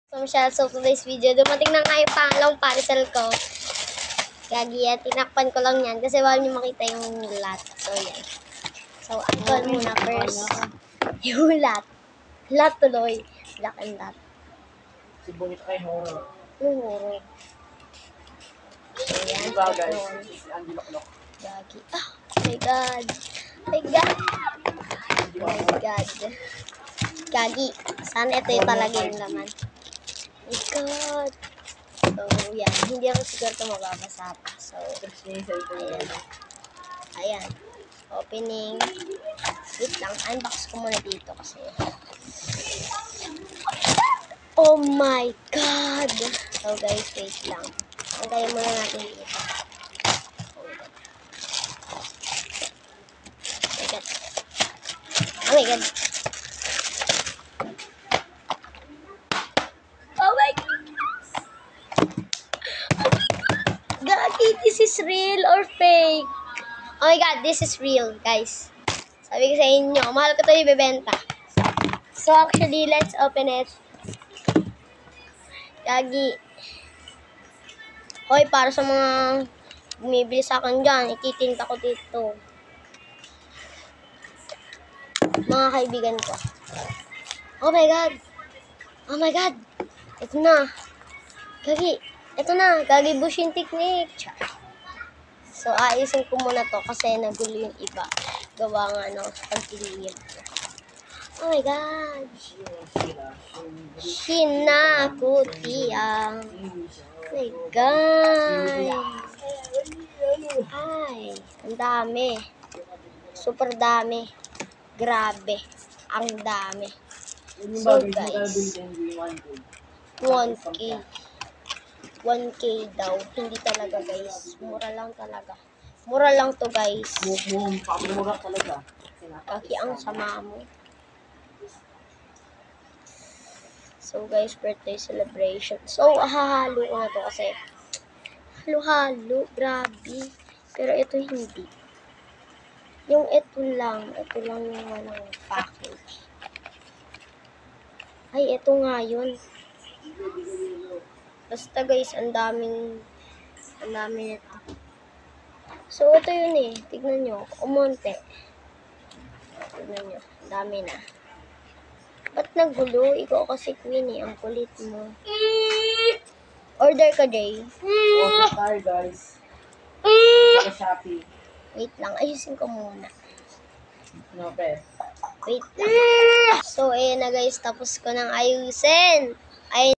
So, Michelle, so today's video, dumating na nga yung pangalawang parcel ko. Gagi, tinakpan ko lang yan kasi bawal nyo makita yung lot. So, yan. So, uncle muna first. Yung lot. Lot tuloy. Black and lot. Sibunit kay horror. Yung horror. So, yan. Diba guys? Ang dilok-lok. Gagi. Ah, oh my God. My God. Oh my God. Gagi. Sana ito yung talaga yung laman. Oh my God. So, yan. Hindi ako siguro ito mababasa pa. So, ayan. Ayan. Opening. Wait lang. Unbox ko muna dito kasi. Oh my God. So, guys, wait lang. Antayin muna natin dito. Oh my God. Oh my God. Oh my God. Gagi, this is real or fake? Oh my God, this is real, guys. Sabi ko sa inyo, mahal ko ito ibebenta. So, actually, let's open it. Gagi. Hoy, para sa mga bumibili sa akin dyan, ititinta ko dito. Mga kaibigan ko. Oh my God. Oh my God. Ito na. Gagi. Ito na. Gagi bushing technique. So, ayusin ko muna to kasi nagulo yung iba. Gawa nga pagpiliin ko. Oh my God. Hinakutiang. Oh my God. Ay, ang dami. Super dami. Grabe. Ang dami. So, guys. 1K. 1K daw. Hindi talaga, guys. Mura lang talaga. Mura lang to, guys. Mura talaga. Kaki ang sama mo. So, guys, birthday celebration. So, hahalo ko na to kasi halo-halo. Grabe. Pero ito hindi. Yung ito lang yung walang package. Ay, ito nga yun. Basta guys, ang dami nito. So, ito yun eh. Tignan nyo. Umonte. Tignan nyo. Ang dami na. Ba't nagulo? Ikaw kasi queen eh. Ang kulit mo. Order ka, Jay. Order tayo guys. Sa Shopee. Wait lang. Ayusin ko muna. No, pe. Wait lang. So, ayan na guys. Tapos ko nang ayusin. Ayun.